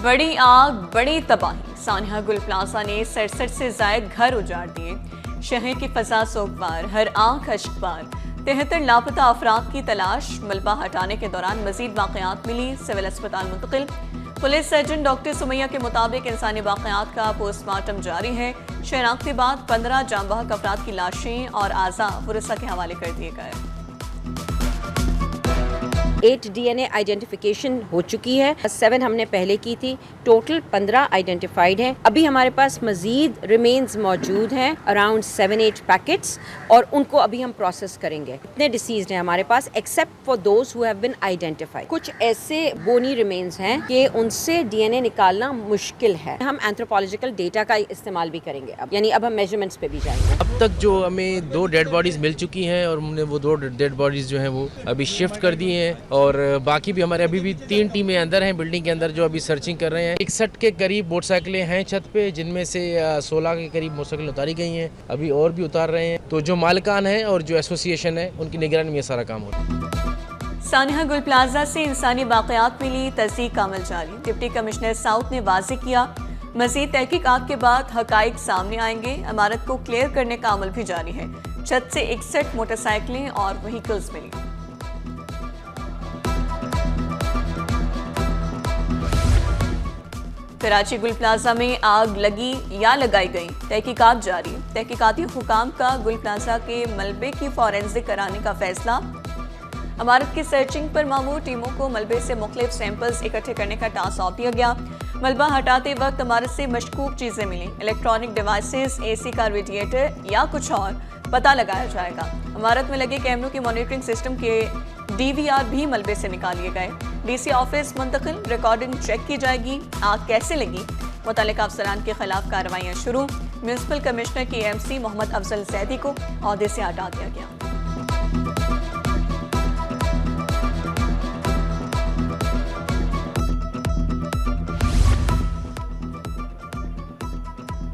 बड़ी आग, बड़ी तबाही। सानिया गुल प्लाजा ने 67 से जायद घर उजाड़ दिए। शहर की फजा सोगवार, हर आंख अश्कबार। 73 लापता अफराद की तलाश। मलबा हटाने के दौरान मजीद वाकयात मिली, सिविल अस्पताल मुंतकिल। पुलिस सर्जन डॉक्टर सुमैया के मुताबिक इंसानी वाकयात का पोस्टमार्टम जारी है। शनाख्त के बाद 15 जांबाहक अफराद की लाशें और आज़ा पुलिस के हवाले कर दिए गए। 8 DNA आइडेंटिफिकेशन हो चुकी है, 7 हमने पहले की थी, टोटल 15 आइडेंटिफाइड हैं। अभी हमारे पास मजीद रिमेन्स मौजूद हैं, अराउंड 7-8 पैकेट्स, और उनको अभी हम प्रोसेस करेंगे। इतने डिसीज्ड हैं हमारे पास except for those who have been identified. कुछ ऐसे बोनी रिमेन्स हैं कि उनसे DNA निकालना मुश्किल है। हम एंथ्रोपोलॉजिकल डेटा का इस्तेमाल भी करेंगे अब, यानी अब हम मेजरमेंट्स पे भी जाएंगे। अब तक जो हमें 2 डेड बॉडीज मिल चुकी हैं और हमने वो 2 डेड बॉडीज जो हैं वो अभी शिफ्ट कर दी हैं, और बाकी भी हमारे अभी भी 3 टीमें अंदर हैं बिल्डिंग के अंदर जो अभी सर्चिंग कर रहे हैं। 61 के करीब मोटरसाइकिलें हैं छत पे, जिनमें से 16 के करीब मोटरसाइकिल उतारी गई हैं, अभी और भी उतार रहे हैं। तो जो मालिकान है और जो एसोसिएशन है उनकी निगरानी में ये सारा काम हो रहा है। सानिया गुल प्लाजा से इंसानी वाकयात मिली, तस्दीक का अमल जारी। डिप्टी कमिश्नर साउथ ने वाज़ेह किया, मज़ीद तहकीकात के बाद हकाइक सामने आएंगे। इमारत को क्लियर करने का अमल भी जारी है। छत से 61 मोटरसाइकिलें और व्हीकल्स मिली। कराची गुल प्लाजा में आग लगी या लगाई गई, तहकीकात जारी। तहकीकाती हुकाम का गुल प्लाजा के मलबे की फॉरेंसिक कराने का फैसला। इमारत की सर्चिंग पर मामूर टीमों को मलबे से मुख्तलिफ सैंपल्स इकट्ठे करने का टास्क सौंप दिया गया। मलबा हटाते वक्त इमारत से मशकूक चीजें मिली, इलेक्ट्रॉनिक डिवाइसेस, AC का रेडिएटर या कुछ और, पता लगाया जाएगा। इमारत में लगे कैमरों की मॉनिटरिंग सिस्टम के DVR भी मलबे से निकाल लिए गए। DC ऑफिस मुंतकिल, रिकॉर्डिंग चेक की जाएगी। आग कैसे लगी, मुतल्लिका अफसरान के खिलाफ कार्रवाइयां शुरू। म्यूनिसिपल कमिश्नर की MC मोहम्मद अफजल जैदी को ओहदे से हटा दिया गया।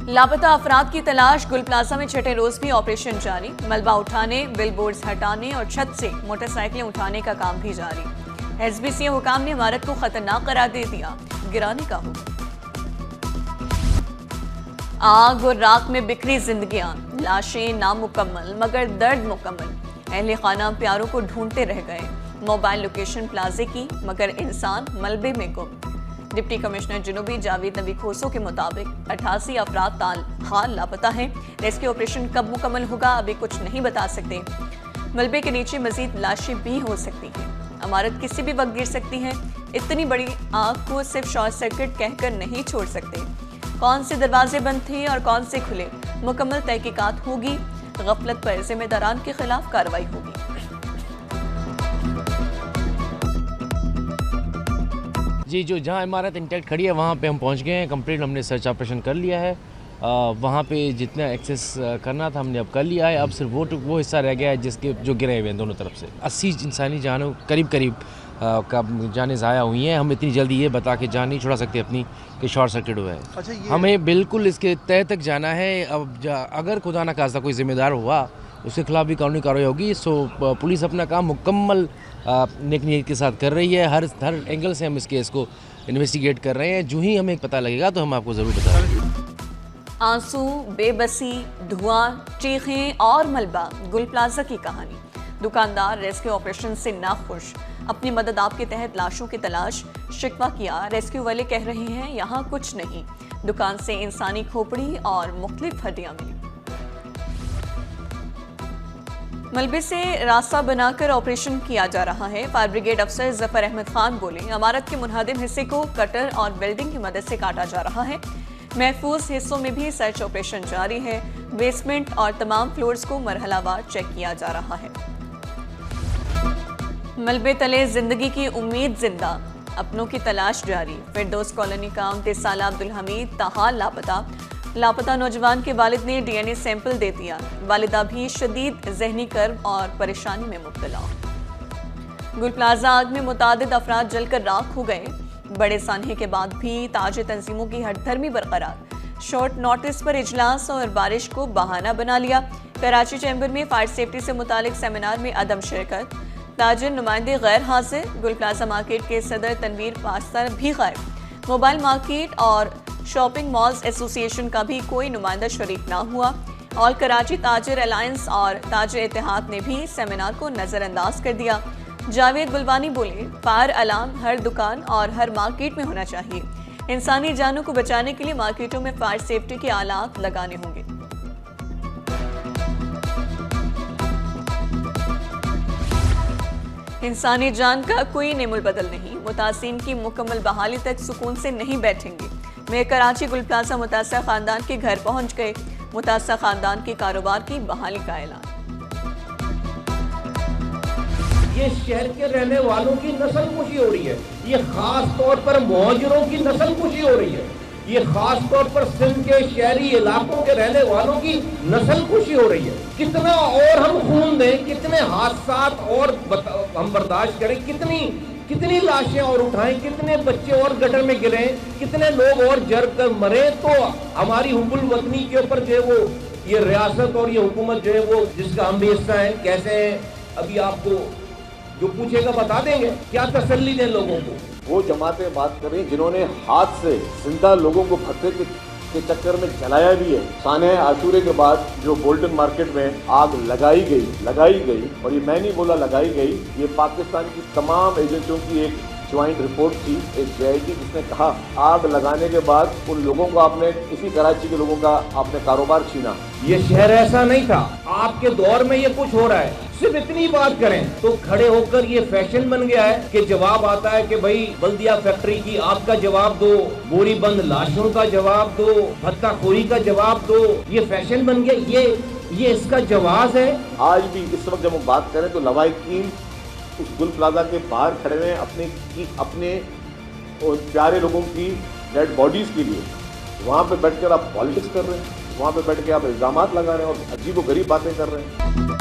लापता अफराद की तलाश। गुल प्लाजा में छठे रोज भी ऑपरेशन जारी। मलबा उठाने, बिलबोर्ड्स हटाने और छत से मोटरसाइकिलें उठाने का काम भी जारी। SBC हुकाम ने इमारत को खतरनाक करार दे दिया, गिराने का हुक्म। आग और राख में बिखरी जिंदगियां, लाशें नामुकम्मल मगर दर्द मुकम्मल। अहले खाना प्यारों को ढूंढते रह गए। मोबाइल लोकेशन प्लाजे की मगर इंसान मलबे में गुम। डिप्टी कमिश्नर जुनूबी जावेद नबी खोसो के मुताबिक 88 अफराद हाल लापता हैं। रेस्क्यू ऑपरेशन कब मुकम्मल होगा अभी कुछ नहीं बता सकते। मलबे के नीचे मजीद लाशें भी हो सकती हैं। इमारत किसी भी वक्त गिर सकती है। इतनी बड़ी आग को सिर्फ शॉर्ट सर्किट कहकर नहीं छोड़ सकते। कौन से दरवाजे बंद थे और कौन से खुले, मुकम्मल तहकीकात होगी। गफलत पर जिम्मेदारान के खिलाफ कार्रवाई होगी। जी, जो जहाँ इमारत इंटैक्ट खड़ी है वहाँ पे हम पहुँच गए हैं। कंप्लीट हमने सर्च ऑपरेशन कर लिया है। वहाँ पे जितना एक्सेस करना था हमने अब कर लिया है। अब सिर्फ वो हिस्सा रह गया है जिसके जो गिरे हुए हैं दोनों तरफ से। 80 इंसानी जानों करीब का जाने ज़ाया हुई हैं। हम इतनी जल्दी ये बता के जान नहीं छुड़ा सकते अपनी कि शॉर्ट सर्किट हुआ है। अच्छा, हमें बिल्कुल इसके तह तक जाना है। अब अगर खुदा न खास्ता कोई जिम्मेदार हुआ उसके खिलाफ भी कानूनी कार्रवाई होगी। सो पुलिस अपना काम मुकम्मल नेक नीयत के साथ कर रही है। हर एंगल से हम इस केस को इन्वेस्टिगेट कर रहे हैं। जो ही हमें पता लगेगा तो हम आपको ज़रूर बताएंगे। आंसू, बेबसी, धुआं, चीखें और मलबा, गुल प्लाजा की कहानी। दुकानदार रेस्क्यू ऑपरेशन से नाखुश, अपनी मदद आपके तहत लाशों की तलाश। शिकवा किया, रेस्क्यू वाले कह रहे हैं यहाँ कुछ नहीं। दुकान से इंसानी खोपड़ी और मुख्तलिफ हड्डियां मिली। मलबे से रास्ता बनाकर ऑपरेशन किया जा रहा है। फायर ब्रिगेड अफसर जफर अहमद खान बोले, इमारत के मुनहदिम हिस्से को कटर और वेल्डिंग की मदद से काटा जा रहा है। महफूज हिस्सों में भी सर्च ऑपरेशन जारी है। बेसमेंट और तमाम फ्लोर्स को मरहलावार चेक किया जा रहा है। मलबे तले जिंदगी की उम्मीद जिंदा, अपनों की तलाश जारी। फिरदौस कॉलोनी का 29 साल अब्दुल हमीद ताहाल लापता। लापता नौजवान के वालिद ने DNA सैंपल दे दिया। वालिदा भी शदीद जहनी कर्ब और परेशानी में मुब्तला। गुल प्लाजा आग में मुतादिद अफराद जलकर राख हो गए। बड़े सानहे के बाद भी ताजे तंजीमों की हठधर्मी बरकरार। शॉर्ट नोटिस पर इजलास और बारिश को बहाना बना लिया। कराची चैम्बर में फायर सेफ्टी से मुतालिक सेमिनार में अदम शिरकत। ताजिर नुमाइंदे गैर हाजिर। गुल प्लाजा मार्केट के सदर तनवीर पास्ता भी गायब। मोबाइल मार्केट और शॉपिंग मॉल्स एसोसिएशन का भी कोई नुमाइंदा शरीक ना हुआ। ऑल कराची ताजिर अलायंस और ताजिर इत्तेहाद ने भी सेमिनार को नजरअंदाज कर दिया। जावेद बुलवानी बोले, फायर अलार्म हर दुकान और हर मार्केट में होना चाहिए। इंसानी जानों को बचाने के लिए मार्केटों में फायर सेफ्टी के आलात लगाने होंगे। इंसानी जान का कोई नेमुल बदल नहीं, मुतासिन की मुकम्मल बहाली तक सुकून से नहीं बैठेंगे। मेयर कराची गुल प्लाजा मुतासर खानदान के घर पहुंच गए। मुतासर खानदान के कारोबार की बहाली का ऐलान। ये शहर के रहने वालों की नस्लकुशी हो रही है, ये खास तौर पर मुहाजिरों की नस्लकुशी हो रही है, ये खास तौर पर सिंध के शहरी इलाकों के रहने वालों की नस्लकुशी हो रही है। कितना और हम खून दें, कितने हादसात और हम बर्दाश्त करें, कितनी लाशें और उठाएं, कितने बच्चे और गटर में गिरे, कितने लोग और जर कर मरे, तो हमारी हुब्बुल वतनी के ऊपर जो है वो ये रियासत और ये हुकूमत जो है वो जिसका हम भी हिस्सा है, कैसे है अभी आपको जो पूछेगा बता देंगे। क्या तसल्ली दें लोगों को? वो जमातें बात करें जिन्होंने हाथ से जिंदा लोगों को भत्ते के चक्कर में जलाया भी है। साने आशूरे के बाद जो बोल्टन मार्केट में आग लगाई गई और ये मैं नहीं बोला लगाई गई, ये पाकिस्तान की तमाम एजेंसियों की एक ज्वाइंट रिपोर्ट थी, एक JIT, जिसने कहा आग लगाने के बाद उन लोगों को आपने, इसी कराची के लोगों का आपने कारोबार छीना। ये शहर ऐसा नहीं था, आपके दौर में ये कुछ हो रहा है। सिर्फ इतनी बात करें तो खड़े होकर ये फैशन बन गया है कि जवाब आता है कि भाई बल्दिया फैक्ट्री की आग का जवाब दो, बोरी बंद लाशों का जवाब दो, भत्ताखोरी का जवाब दो। ये फैशन बन गया, ये इसका जवाब है। आज भी इस वक्त जब हम बात करें तो लवाहिकीन उस गुल प्लाजा के बाहर खड़े हुए हैं अपने प्यारे लोगों की डेड बॉडीज के लिए। वहाँ पे बैठकर आप पॉलिटिक्स कर रहे हैं, वहाँ पे बैठ के आप इल्जामात लगा रहे हैं और अजीबोगरीब बातें कर रहे हैं।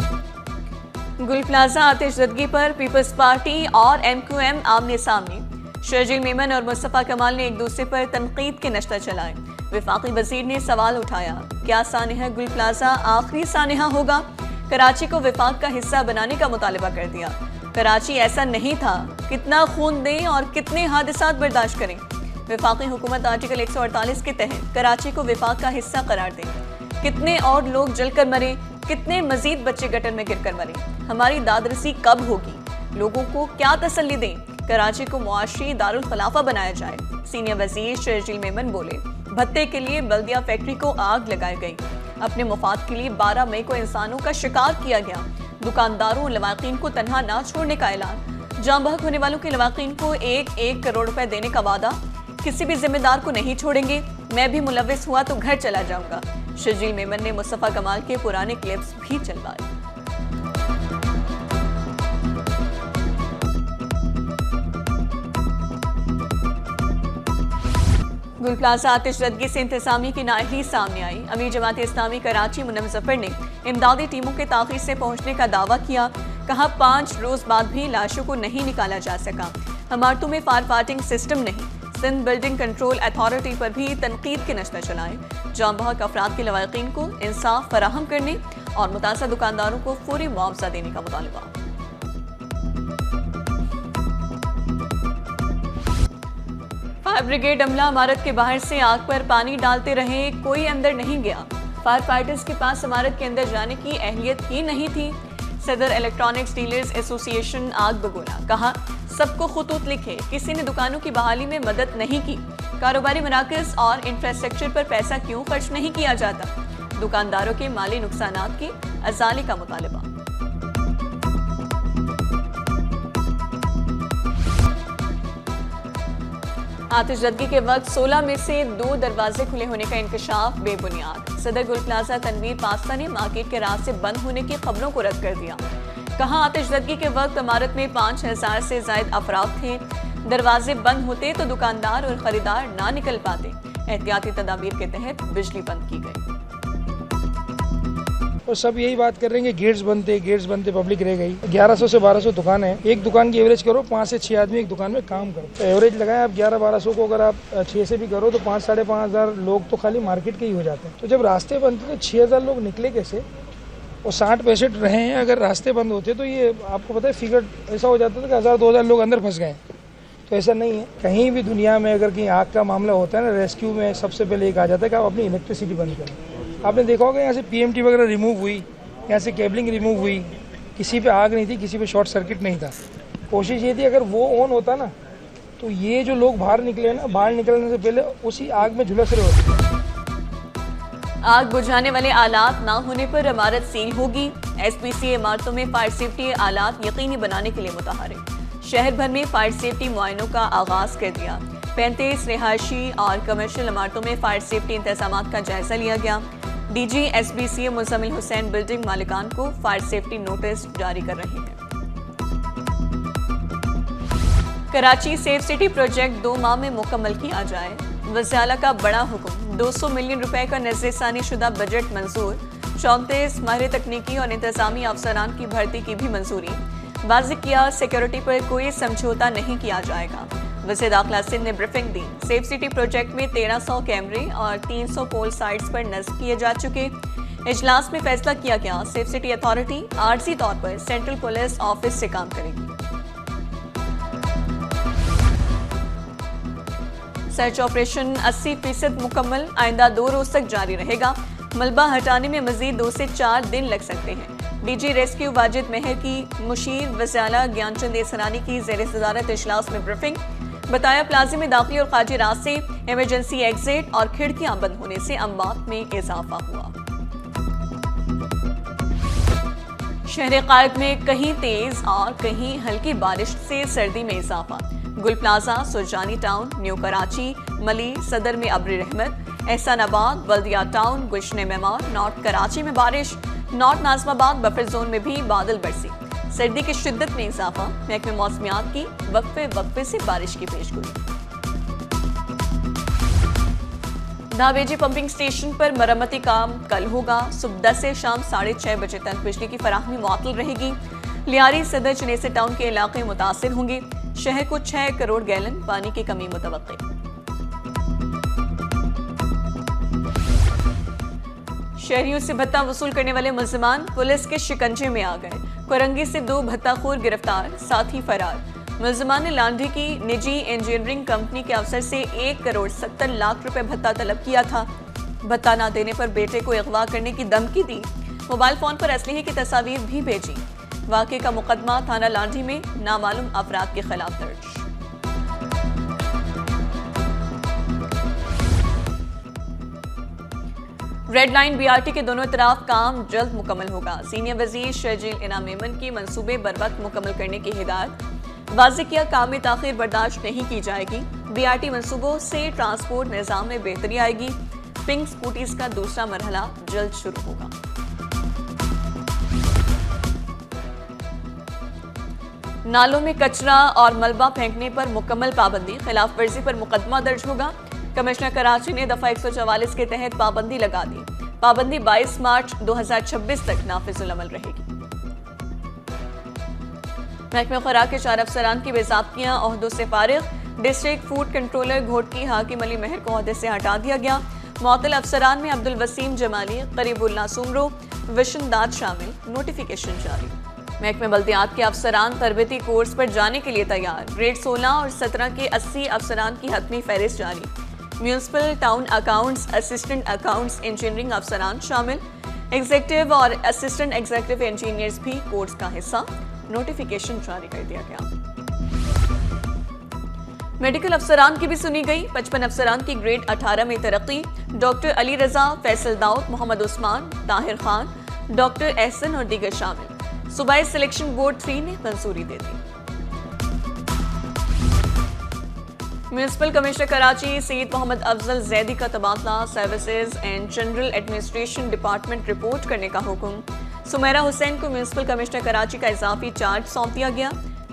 गुल प्लाजा आतिशज़दगी पर पीपल्स पार्टी और MQM आमने सामने। शर्जील मेमन और मुस्तफ़ा कमाल ने एक दूसरे पर तनकीद के नश्तर चलाए। वफाकी वजीर ने सवाल उठाया, क्या सानेहा गुल प्लाजा आखिरी सानेहा होगा? कराची को वफाक का हिस्सा बनाने का मुतालबा कर दिया। कराची ऐसा नहीं था, कितना खून दें और कितने हादसात बर्दाश्त करें। वफाकी हुकूमत आर्टिकल 148 के तहत कराची को वफाक का हिस्सा करार दें। कितने और लोग जलकर मरे, कितने मजीद बच्चे गटर में गिरकर मरे। हमारी दादरसी कब होगी? लोगों को क्या तसल्ली दें? कराची को मुआशी दारुल खिलाफा बनाया जाए। सीनियर वजीर शर्जील मेमन बोले, भत्ते के लिए बल्दिया फैक्ट्री को आग लगाई गई। अपने मुफाद के लिए 12 मई को इंसानों का शिकार किया गया। दुकानदारों और लवाकीन को तन्हा ना छोड़ने का ऐलान। जान बहक होने वालों के लवाकीन को 1-1 करोड़ रुपए देने का वादा। किसी भी जिम्मेदार को नहीं छोड़ेंगे, मैं भी मुलविस हुआ तो घर चला जाऊंगा। शर्जील मेमन ने मुस्तफ़ा कमाल के पुराने क्लिप्स भी चलवाए। गुल प्लाजा आतिशज़दगी से इंतजामी की नाअहली सामने आई। अमीर जमात इस्लामी कराची मुन्नम ज़फ़र ने इमदादी टीमों के ताख़ीर से पहुंचने का दावा किया। कहा 5 रोज बाद भी लाशों को नहीं निकाला जा सका। इमारतों में फायर फाइटिंग सिस्टम नहीं। सिंध बिल्डिंग कंट्रोल अथॉरिटी पर भी तनकीद के नश्तर चलाए। जान बहक अफराद के लवाकीन को इंसाफ फराहम करने और मुतासर दुकानदारों को फौरी मुआवजा देने का मुतालबा। फायर ब्रिगेड अमला इमारत के बाहर से आग पर पानी डालते रहे, कोई अंदर नहीं गया। फायर फाइटर्स के पास इमारत के अंदर जाने की अहलियत ही नहीं थी। सदर इलेक्ट्रॉनिक्स डीलर्स एसोसिएशन आग बगोला। कहा सबको खुतूत लिखे, किसी ने दुकानों की बहाली में मदद नहीं की। कारोबारी मराकज़ और इंफ्रास्ट्रक्चर पर पैसा क्यों खर्च नहीं किया जाता? दुकानदारों के माली नुकसानात की अजाली का मुतालबा। आतिशज़दगी के वक्त 16 में से 2 दरवाजे खुले होने का इंकशाफ बेबुनियाद। सदर गुल प्लाजा तनवीर पास्ता ने मार्केट के रास्ते बंद होने की खबरों को रद्द कर दिया। कहा आतिशज़दगी के वक्त इमारत में 5000 से ज्यादा अफराद थे। दरवाजे बंद होते तो दुकानदार और खरीदार ना निकल पाते। एहतियाती तदाबीर के तहत बिजली बंद की गई। और सब यही बात कर रहे हैं कि गेट्स बनते पब्लिक रह गई। 1100 से 1200 दुकान है, एक दुकान की एवरेज करो 5 से 6 आदमी एक दुकान में काम करो, तो एवरेज लगाए आप 1100-1200 को, अगर आप 6 से भी करो तो 5-5,500 लोग तो खाली मार्केट के ही हो जाते हैं। तो जब रास्ते बंद थे तो 6000 लोग निकले कैसे? और 60 पैसेंट रहे हैं। अगर रास्ते बंद होते तो ये आपको पता है फिगर ऐसा हो जाता था कि 1000-2000 लोग अंदर फंस गए। तो ऐसा नहीं है। कहीं भी दुनिया में अगर कहीं आग का मामला होता है ना, रेस्क्यू में सबसे पहले एक आ जाता है कि आप अपनी इलेक्ट्रिसिटी बंद करें। आपने देखा होगा यहाँ से PMT वगैरह रिमूव हुई, यहाँ से केबलिंग रिमूव हुई, किसी पे आग नहीं थी, किसी पे शॉर्ट सर्किट नहीं था। कोशिश ये थी अगर वो ऑन होता ना तो ये जो लोग बाहर निकले ना, बाहर निकलने से पहले उसी आग में झुलस रहे होते। आग बुझाने वाले आलात ना होने पर इमारत सील होगी। SPCA इमारतों में फायर सेफ्टी आलात यकीनी बनाने के लिए मुतहरिक। शहर भर में फायर सेफ्टी मुआयनों का आगाज कर दिया। 35 रिहायशी और कमर्शियल इमारतों में फायर सेफ्टी इंतजामात का जायजा लिया गया। DG SPCA Muzammil Hussain building मालिकान को फायर सेफ्टी नोटिस जारी कर रहे हैं। कराची सेफ सिटी प्रोजेक्ट 2 माह में मुकम्मल किया जाए। वज़ीर आला का बड़ा हुक्म। 200 मिलियन रुपए का नज़रसानी शुदा बजट मंजूर। 34 माहिर तकनीकी और इंतजामी अफसरान की भर्ती की भी मंजूरी। वाज़ेह किया सिक्योरिटी पर कोई समझौता नहीं किया जाएगा। वज़ीर दाखिला सिंध ने ब्रीफिंग दी। सेफ सिटी प्रोजेक्ट में 1300 कैमरे और 300 पोल साइट्स पर नस्ब किए जा चुके। इजलास में फैसला किया गया सेफ सिटी अथॉरिटी आर्जी तौर पर सेंट्रल पुलिस ऑफिस से काम करेगी। सर्च ऑपरेशन 80% मुकम्मल। आइंदा 2 रोज तक जारी रहेगा। मलबा हटाने में मजीद 2 से 4 दिन लग सकते हैं। DG रेस्क्यू वाजिद मेहर की मुशीर वज़ीर आला ज्ञानचंद एहसानी की ज़ेर सदारत इजलास में ब्रीफिंग। बताया प्लाजे में दाखिली और खारजी रास्ते, इमरजेंसी एग्जिट और खिड़कियां बंद होने से अमवात में इजाफा हुआ। शहर कायद में कहीं तेज और कहीं हल्की बारिश से सर्दी में इजाफा। गुल plaza, Surjani town, new Karachi, मली, सदर में अब्र रहमत, एहसानाबाद, बल्दिया टाउन, गुलशन मेमार, नॉर्थ कराची में बारिश, नॉर्थ नाजमाबाद बफर जोन में भी बादल बरसी। सर्दी की शिद्दत में इजाफा। महकमे मौसमियात की वक्फे से बारिश की पेशगोई। नावेजी पंपिंग स्टेशन पर मरम्मती काम कल होगा। सुबह 10 से शाम 6:30 बजे तक बिजली की फराहमी मुअत्तल रहेगी। लियारी, सदर, चनेसर टाउन के इलाके मुतासिर होंगे। शहर को 6 करोड़ गैलन पानी की कमी मुतवक्किल। शहरियों से भत्ता वसूल करने वाले मुलजिमान पुलिस के शिकंजे में आ गए। कोरंगी से 2 भत्ताखोर गिरफ्तार, साथी फरार। मुलजिमान ने लांढी की निजी इंजीनियरिंग कंपनी के अफसर से 1 करोड़ 70 लाख रुपए भत्ता तलब किया था। भत्ता न देने पर बेटे को अगवा करने की धमकी दी। मोबाइल फोन पर असलहे की तस्वीर भी भेजी। वाक़े का मुकदमा थाना लांढी में नामालूम अफराद के खिलाफ दर्ज। रेड लाइन BRT के दोनों तरफ काम जल्द मुकम्मल होगा। सीनियर वजीर शर्जील इनाम मेमन की मंसूबे बर वक्त मुकम्मल करने की हिदायत। वाज़ेह किया काम में ताख़ीर बर्दाश्त नहीं की जाएगी। BRT मंसूबों से ट्रांसपोर्ट निज़ाम में बेहतरी आएगी। पिंक स्कूटीज का दूसरा मरहला जल्द शुरू होगा। नालों में कचरा और मलबा फेंकने पर मुकम्मल पाबंदी। खिलाफ वर्जी पर मुकदमा दर्ज होगा। कमिश्नर कराची ने दफा 144 के तहत पाबंदी लगा दी। पाबंदी 22 मार्च 2026 तक नाफिजुल अमल रहेगी। महकमे खुराक के 4 अफसरान की बेज़ाब्तियां ओहदों से फारिग। डिस्ट्रिक्ट फूड कंट्रोलर घोटकी हाकिम अली मेहर को ओहदे से हटा दिया गया। मुअत्तल अफसरान में अब्दुल वसीम जमाली, करीबुल्लाह सुमरो, विशन दाद शामिल। नोटिफिकेशन जारी। महकमे बल्दियात के अफसरान तरबती कोर्स पर जाने के लिए तैयार। ग्रेड 16 और 17 के 80 अफसरान की हतमी फहरिस्त जारी। Municipal town accounts, assistant accounts engineering अफसरान शामिल। एग्जीक्यूटिव और असिस्टेंट एग्जीक्यूटिव इंजीनियर्स भी कोर्स का हिस्सा। नोटिफिकेशन जारी कर दिया गया। मेडिकल अफसरान की भी सुनी गई। 55 अफसरान की ग्रेड 18 में तरक्की। डॉक्टर अली रजा, फैसल दाऊद, मोहम्मद उस्मान, ताहिर खान, डॉक्टर एहसन और दीगर शामिल। सूबाई सिलेक्शन बोर्ड 3 ने मंजूरी दे दी। म्यूनिसिपल कमिश्नर कराची सईद मोहम्मद अफजल जैदी का तबादला। Services and general administration department report करने का हुक्म। सुमेरा हुसैन को म्यूनिसिपल कमिश्नर कराची का इजाफी चार्ज सौंप दिया गया।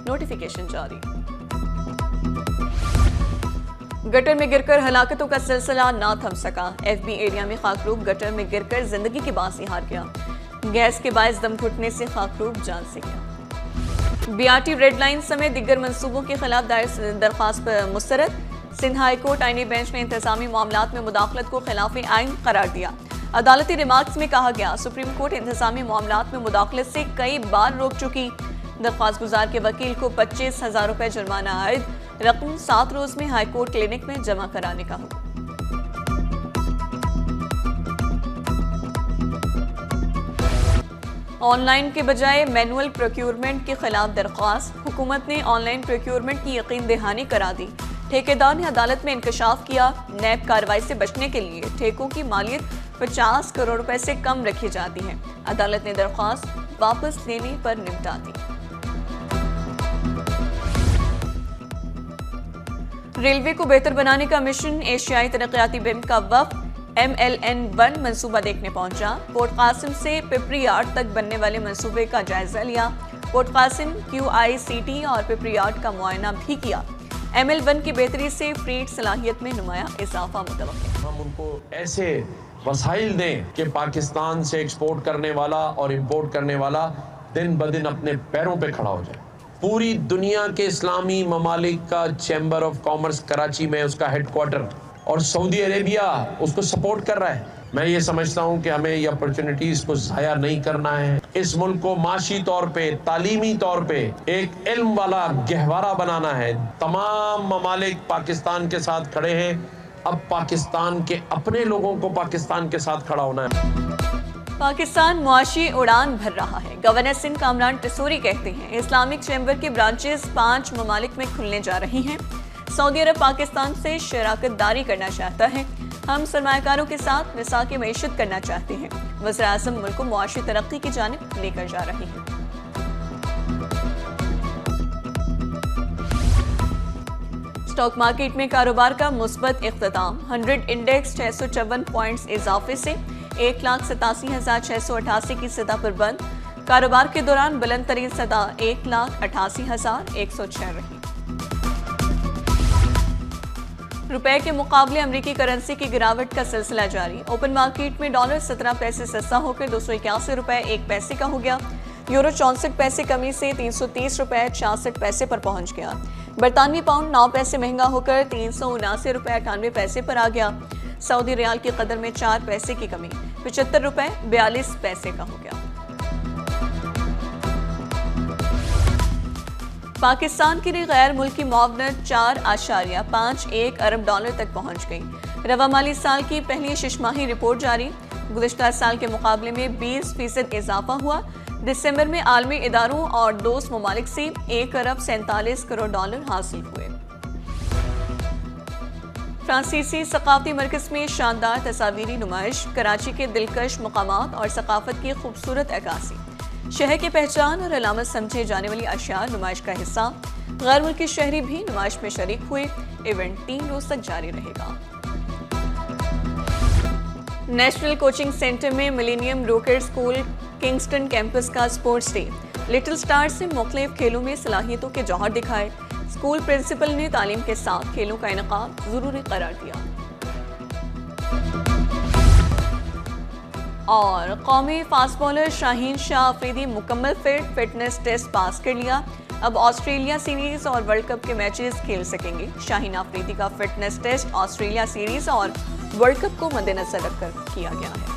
नोटिफिकेशन जारी। गटर में गिरकर हलाकतों का सिलसिला ना थम सका। FB एरिया में खाकरूब गटर में गिरकर जिंदगी की बासी हार गया। गैस के बायस दम घुटने से खाकरूब जान से गया। BRT रेड लाइन समेत दिग्गर मंसूबों के खिलाफ दायर दरख्वास्त पर मुस्तरद। सिंध हाई कोर्ट आईनी बेंच ने इंतजामी मामलात में मुदाखलत को खिलाफ आइन करार दिया। अदालती रिमार्क्स में कहा गया सुप्रीम कोर्ट इंतजामी मामलात में मुदाखलत से कई बार रोक चुकी। दरख्वास्त गुजार के वकील को 25,000 रुपए जुर्माना आयद। रकम 7 रोज में हाईकोर्ट क्लिनिक में जमा कराने का हुक्म। ऑनलाइन के बजाय मैनुअल प्रोक्योरमेंट के खिलाफ दरख्वास्त। हुकूमत ने ऑनलाइन प्रोक्योरमेंट की यकीन दहानी करा दी। ठेकेदार ने अदालत में इंकशाफ किया। नैब कार्रवाई से बचने के लिए ठेकों की मालियत 50 करोड़ रुपए से कम रखी जाती है। अदालत ने दरख्वास्त वापस लेने पर निपटा दी। रेलवे को बेहतर बनाने का मिशन। एशियाई तरक्याती बैंक का वफ्द MLN1 मंसूबा देखने पहुंचा। पोर्ट कासिम से पिपरी यार्ड तक बनने वाले मंसूबे का जायजा लिया। पोर्ट कासिम QICT और पिपरी यार्ड का मुआयना भी किया। ML1 की बेहतरी से फ्रीट सलाहियत में नुमाया इजाफा मुतवक्किल। हम उनको ऐसे वसाइल दें कि पाकिस्तान से एक्सपोर्ट करने वाला और इंपोर्ट करने वाला दिन ब दिन अपने पैरों पे खड़ा हो जाए। पूरी दुनिया के इस्लामी ममालिक का चैम्बर ऑफ कॉमर्स कराची में उसका हेडक्वार्टर और सऊदी अरेबिया उसको सपोर्ट कर रहा है। मैं ये समझता हूँ कि हमें ये अपॉर्चुनिटीज को ज़ाया नहीं करना है। इस मुल्क को माशी तौर पे, तालीमी तौर पे एक इल्म वाला गहवारा बनाना है। तमाम ममालिक पाकिस्तान के साथ खड़े हैं। अब पाकिस्तान के अपने लोगों को पाकिस्तान के साथ खड़ा होना है। पाकिस्तान मुआशी उड़ान भर रहा है। गवर्नर सिंध कामरान टिसोरी कहते हैं इस्लामिक चैम्बर के ब्रांचेस 5 ममालिक में खुलने जा रही हैं। सऊदी अरब पाकिस्तान से शराकत दारी करना चाहता है। हम सरमायाकारों के साथ मिसाक़ मईशत करना चाहते हैं। वज़ीर आज़म मुल्क को मुआशी तरक्की की जानिब लेकर जा रहे हैं। स्टॉक मार्केट में कारोबार का मुस्बत इख्तिताम। 100 इंडेक्स 654 पॉइंट्स इजाफे से 1,87,688 की सतह पर बंद। कारोबार के दौरान बुलंद तरीन सतह 1,88,106 रही। रुपए के मुकाबले अमेरिकी करेंसी की गिरावट का सिलसिला जारी। ओपन मार्केट में डॉलर 17 पैसे सस्ता होकर 281 रुपए 1 पैसे का हो गया। यूरो 64 पैसे कमी से 330 रुपए 66 पैसे पर पहुंच गया। बरतानवी पाउंड 9 पैसे महंगा होकर 379 रुपए 98 पैसे पर आ गया। सऊदी रियाल की कदर में 4 पैसे की कमी 75 रुपए 42 पैसे का हो गया। पाकिस्तान के लिए गैर मुल्की मुआवनत 4.51 अरब डॉलर तक पहुंच गई। रवा माली साल की पहली शिशमाही रिपोर्ट जारी। गुज़िश्ता साल के मुकाबले में 20% इजाफा हुआ। दिसंबर में आलमी इदारों और दोस्त ममालिक से 1 अरब 47 करोड़ डॉलर हासिल हुए। फ्रांसीसी सकाफती मरकज़ में शानदार तस्वीरी नुमाइश। कराची के दिलकश मकामात और सकाफत की खूबसूरत अक्कासी। शहर की पहचान और अलामत समझे जाने वाली अशिया नुमाइश का हिस्सा। गैर मुल्की शहरी भी नुमाइश में शरीक हुए। इवेंट 3 रोज तक जारी रहेगा। नेशनल कोचिंग सेंटर में millennium rocket school Kingston campus का स्पोर्ट्स डे। लिटिल स्टार्स ने मुख्तलिफ खेलों में सलाहियतों के जौहर दिखाए। स्कूल प्रिंसिपल ने तालीम के साथ खेलों का इनेकाद जरूरी करार दिया। और कौमी फास्ट बॉलर शाहीन शाह अफरीदी मुकम्मल फिटनेस टेस्ट पास कर लिया। अब ऑस्ट्रेलिया सीरीज और वर्ल्ड कप के मैचेस खेल सकेंगे। शाहीन अफरीदी का फिटनेस टेस्ट ऑस्ट्रेलिया सीरीज और वर्ल्ड कप को मद्देनजर रखकर किया गया है।